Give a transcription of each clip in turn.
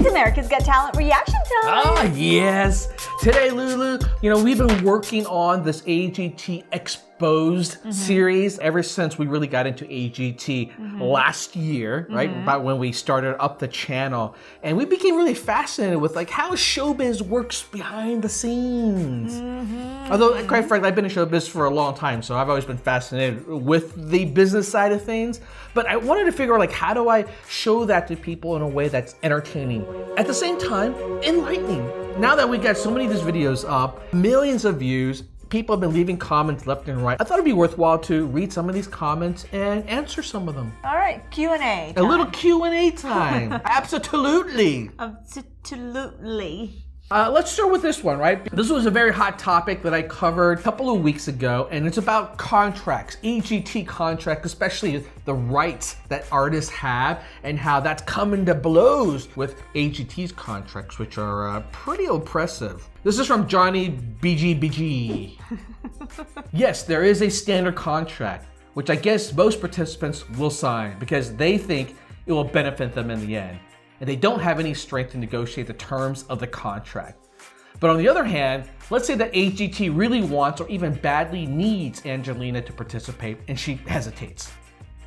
It's America's Got Talent reaction time. Ah, yes. Today, Lulu, we've been working on this AGT Exposed series ever since we really got into AGT last year, right? About when we started up the channel. And we became really fascinated with how showbiz works behind the scenes. Although, quite frankly, I've been in showbiz for a long time, so I've always been fascinated with the business side of things. But I wanted to figure out, how do I show that to people in a way that's entertaining, at the same time, enlightening. Now that we got so many of these videos up, millions of views, people have been leaving comments left and right. I thought it'd be worthwhile to read some of these comments and answer some of them. All right, Q&A. A little Q&A time. Absolutely. Absolutely. Let's start with this one, right? This was a very hot topic that I covered a couple of weeks ago, and it's about contracts, AGT contracts, especially the rights that artists have and how that's coming to blows with AGT's contracts, which are pretty oppressive. This is from Johnny BG. Yes, there is a standard contract, which I guess most participants will sign because they think it will benefit them in the end. And they don't have any strength to negotiate the terms of the contract. But on the other hand, let's say that AGT really wants or even badly needs Angelina to participate and she hesitates,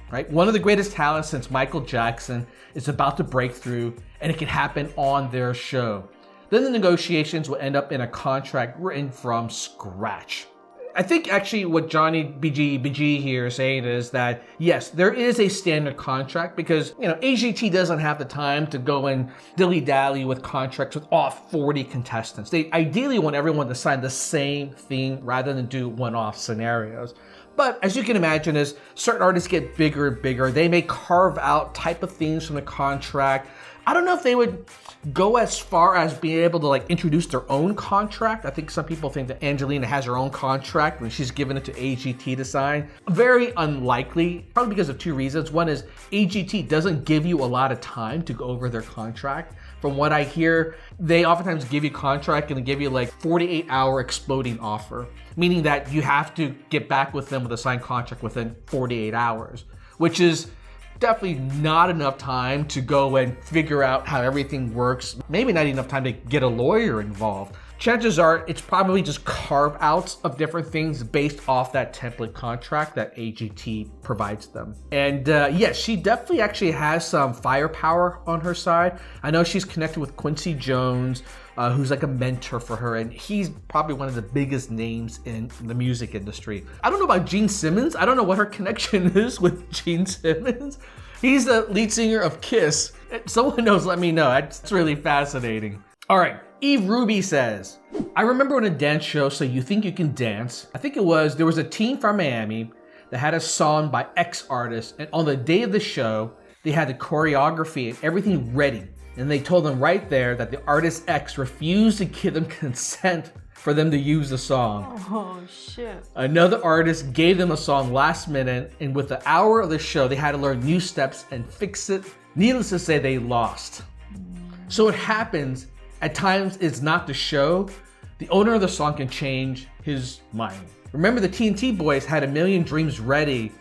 right? One of the greatest talents since Michael Jackson is about to break through and it can happen on their show. Then the negotiations will end up in a contract written from scratch. I think actually what Johnny BG here is saying is that, yes, there is a standard contract because, AGT doesn't have the time to go and dilly-dally with contracts with all 40 contestants. They ideally want everyone to sign the same thing rather than do one-off scenarios. But as you can imagine, as certain artists get bigger and bigger, they may carve out type of things from the contract. I don't know if they would go as far as being able to introduce their own contract. I think some people think that Angelina has her own contract when she's given it to AGT to sign. Very unlikely, probably because of two reasons. One is AGT doesn't give you a lot of time to go over their contract. From what I hear, they oftentimes give you contract and they give you 48-hour exploding offer, meaning that you have to get back with them with a signed contract within 48 hours, which is definitely not enough time to go and figure out how everything works. Maybe not enough time to get a lawyer involved. Chances are it's probably just carve outs of different things based off that template contract that AGT provides them. And yes, she definitely actually has some firepower on her side. I know she's connected with Quincy Jones, who's a mentor for her, and he's probably one of the biggest names in the music industry. I don't know about Gene Simmons. I don't know what her connection is with Gene Simmons. He's the lead singer of Kiss. If someone knows, let me know. It's really fascinating. All right, Eve Ruby says, I remember on a dance show, So You Think You Can Dance, I think there was a team from Miami that had a song by X artist, and on the day of the show, they had the choreography and everything ready. And they told them right there that the artist X refused to give them consent for them to use the song. Oh, shit. Another artist gave them a song last minute, and with the hour of the show, they had to learn new steps and fix it. Needless to say, they lost. So it happens. At times, it's not the show. The owner of the song can change his mind. Remember, the TNT boys had A Million Dreams ready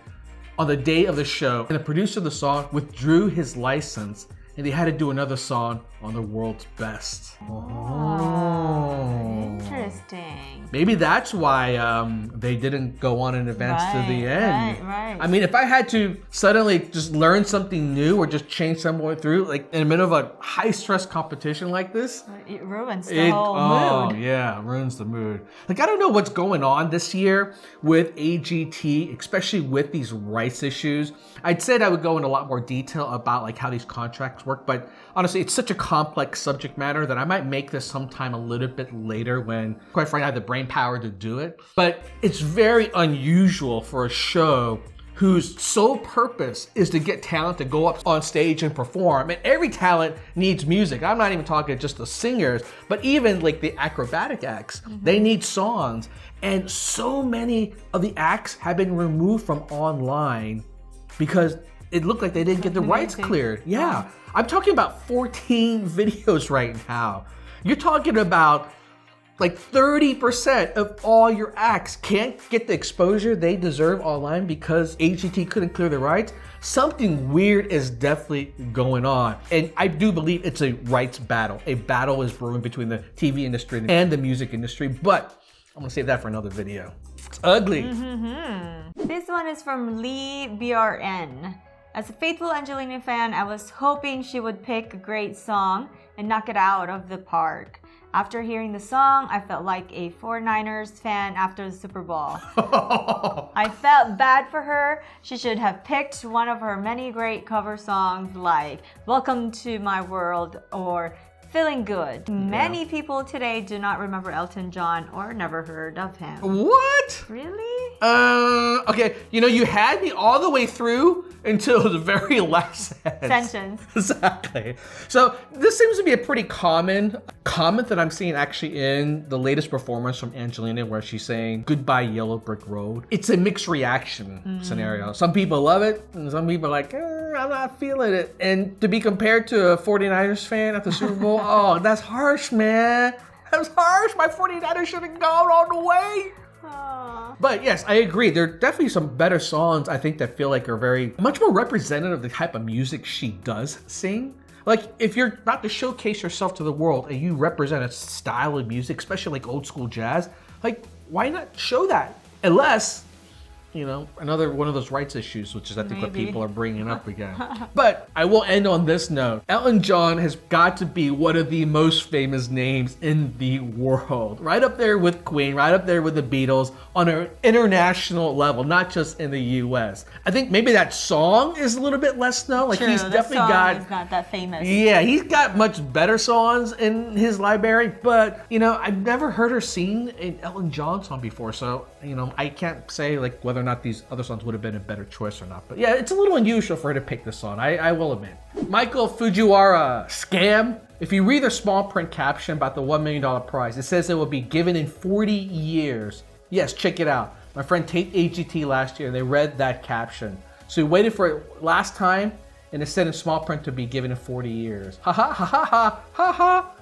on the day of the show, and the producer of the song withdrew his license, and they had to do another song on the world's best. Oh, interesting. Maybe that's why they didn't go on in advance to the end. Right. I mean, if I had to suddenly just learn something new or just change someone through, in the middle of a high-stress competition like this, it ruins the whole mood. Oh, yeah, ruins the mood. I don't know what's going on this year with AGT, especially with these rights issues. I'd said I would go into a lot more detail about how these contracts work, but honestly, it's such a complex subject matter that I might make this sometime a little bit later when, quite frankly, I have the brain power to do it. But it's very unusual for a show whose sole purpose is to get talent to go up on stage and perform. And every talent needs music. I'm not even talking just the singers, but even the acrobatic acts, they need songs. And so many of the acts have been removed from online because it looked like they didn't get the rights cleared. Yeah. I'm talking about 14 videos right now. You're talking about Like 30% of all your acts can't get the exposure they deserve online because AGT couldn't clear the rights. Something weird is definitely going on. And I do believe it's a rights battle. A battle is brewing between the TV industry and the music industry, but I'm gonna save that for another video. It's ugly. This one is from Lee BRN. As a faithful Angelina fan, I was hoping she would pick a great song and knock it out of the park. After hearing the song, I felt like a 49ers fan after the Super Bowl. I felt bad for her. She should have picked one of her many great cover songs like Welcome to My World or Feeling Good. Many people today do not remember Elton John or never heard of him. What? Really? Okay, you know, you had me all the way through until the very last Sentence. Exactly. So this seems to be a pretty common comment that I'm seeing actually in the latest performance from Angelina where she's saying goodbye yellow brick road. It's a mixed reaction scenario. Some people love it and some people are like, I'm not feeling it. And to be compared to a 49ers fan at the Super Bowl, oh, that's harsh, man. That's harsh. My 49ers should have gone all the way. But yes, I agree. There are definitely some better songs I think that feel like are very much more representative of the type of music she does sing. Like if you're about to showcase yourself to the world and you represent a style of music, especially like old school jazz, like why not show that? Unless, you know, another one of those rights issues, which is I think what people are bringing up again. But I will end on this note. Elton John has got to be one of the most famous names in the world. Right up there with Queen, right up there with the Beatles on an international level, not just in the US. I think maybe that song is a little bit less known. Like he's definitely got, is not that famous. Yeah, he's got much better songs in his library, but you know, I've never heard her sing an Elton John song before. So, you know, I can't say like whether or not these other songs would have been a better choice or not. But yeah, it's a little unusual for her to pick this song, I will admit. Michael Fujiwara, scam. If you read the small print caption about the $1 million prize, it says it will be given in 40 years. Yes, check it out. My friend taped AGT last year and they read that caption. So we waited for it last time and it said in small print to be given in 40 years. Ha ha ha ha ha ha ha.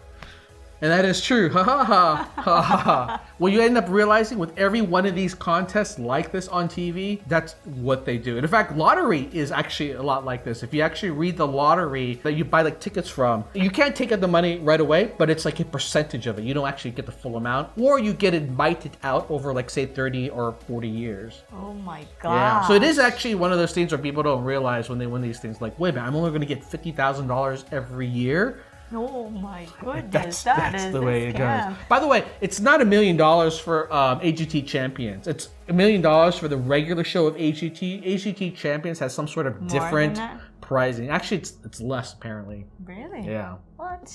And that is true. Ha ha ha ha ha. Well, you end up realizing with every one of these contests like this on TV, that's what they do. And in fact, lottery is actually a lot like this. If you actually read the lottery that you buy like tickets from, you can't take out the money right away, but it's like a percentage of it. You don't actually get the full amount, or you get it mited out over like say 30 or 40 years. Oh my God. Yeah. So it is actually one of those things where people don't realize when they win these things, like, wait a minute, I'm only going to get $50,000 every year. Oh my goodness, that's the way it goes. By the way, it's not $1 million for AGT Champions. It's $1 million for the regular show of AGT. AGT Champions has some sort of different pricing. Actually, it's less apparently. Really? Yeah. What?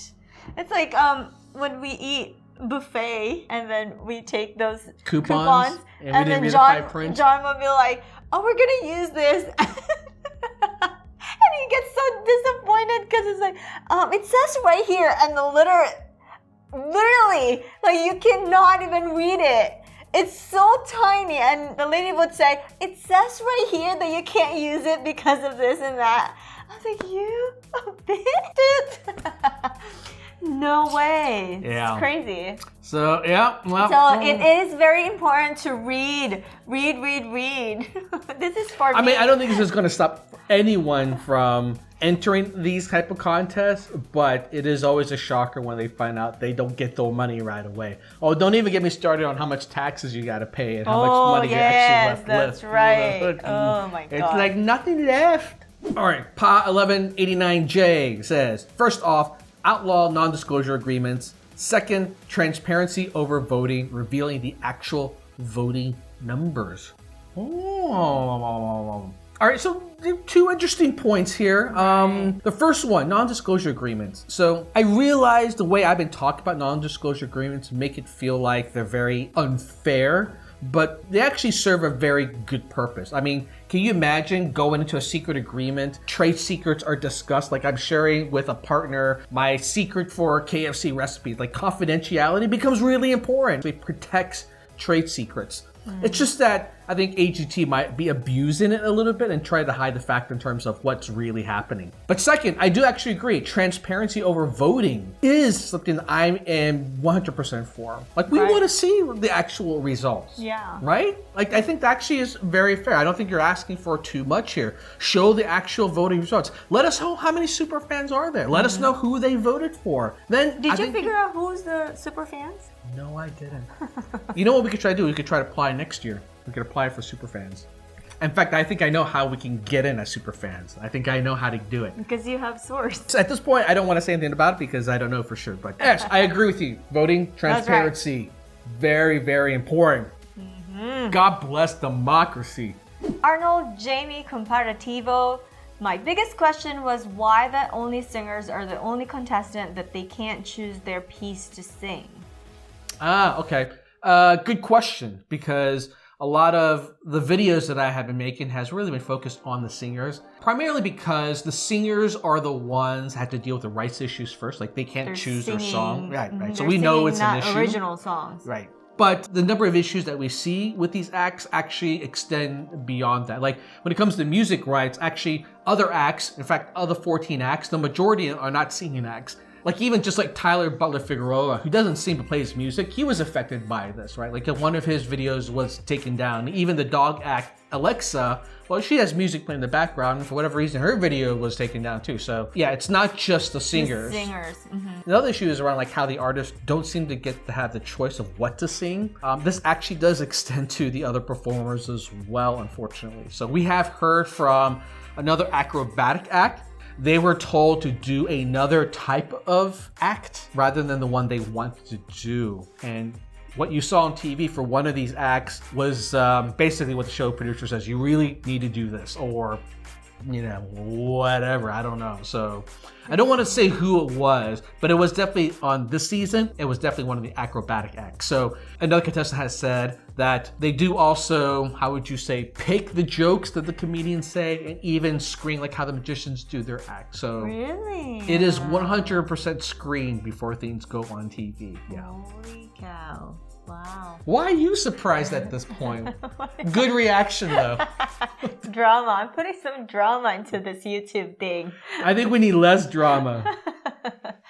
It's like when we eat buffet and then we take those coupons and then John will be like, "Oh, we're gonna use this." And he gets so disappointed because it's like, it says right here, and literally, like you cannot even read it. It's so tiny, and the lady would say, it says right here that you can't use it because of this and that. I was like, you bitch. No way. Yeah. It's crazy. So, yeah. Well, so it is very important to read. This is for me. I mean, I don't think this is going to stop anyone from entering these type of contests, but it is always a shocker when they find out they don't get their money right away. Oh, don't even get me started on how much taxes you got to pay and how much money you actually left. That's right. Oh my God. It's like nothing left. All right, Pa1189J says, first off, outlaw non-disclosure agreements. Second, transparency over voting, revealing the actual voting numbers. Oh. All right, so two interesting points here. The first one, non-disclosure agreements. So I realize the way I've been talking about non-disclosure agreements make it feel like they're very unfair, but they actually serve a very good purpose. I mean, can you imagine going into a secret agreement? Trade secrets are discussed, like I'm sharing with a partner my secret for KFC recipes. Like confidentiality becomes really important. It protects trade secrets. It's just that I think AGT might be abusing it a little bit and try to hide the fact in terms of what's really happening. But second, I do actually agree, transparency over voting is something that I am 100% for. Like, we want to see the actual results. Yeah. Right? Like, I think that actually is very fair. I don't think you're asking for too much here. Show the actual voting results. Let us know how many super fans are there. Let us know who they voted for. Then Did you figure out who's the super fans? No, I didn't. You know what we could try to do? We could try to apply next year. We could apply for super fans. In fact, I think I know how we can get in as super fans. I think I know how to do it. Because you have source. So at this point, I don't want to say anything about it because I don't know for sure. But yes, I agree with you. Voting transparency, very, very important. God bless democracy. Arnold Jamie Comparativo. My biggest question was why the only singers are the only contestant that they can't choose their piece to sing. Okay. Good question, because a lot of the videos that I have been making has really been focused on the singers, primarily because the singers are the ones that have to deal with the rights issues first. Like, they can't choose their song. Right. So we know it's an issue. Original songs. Right. But the number of issues that we see with these acts actually extend beyond that. Like, when it comes to music rights, actually other acts, in fact, other 14 acts, the majority are not singing acts. Like, even just like Tyler Butler Figueroa, who doesn't seem to play his music, he was affected by this, right? Like, one of his videos was taken down. Even the dog act, Alexa, well, she has music playing in the background, and for whatever reason, her video was taken down too. So yeah, it's not just the singers. The singers. The other issue is around like how the artists don't seem to get to have the choice of what to sing. This actually does extend to the other performers as well, unfortunately. So we have heard from another acrobatic act. They were told to do another type of act rather than the one they wanted to do. And what you saw on TV for one of these acts was basically what the show producer says, you really need to do this, or, you know, whatever, I don't know. So I don't want to say who it was, but it was definitely on this season, it was definitely one of the acrobatic acts. So another contestant has said that they do also, how would you say, pick the jokes that the comedians say and even screen like how the magicians do their act. So really? It is 100% screened before things go on TV. Yeah. Holy cow. Wow. Why are you surprised at this point? Good reaction though. Drama. I'm putting some drama into this YouTube thing. I think we need less drama.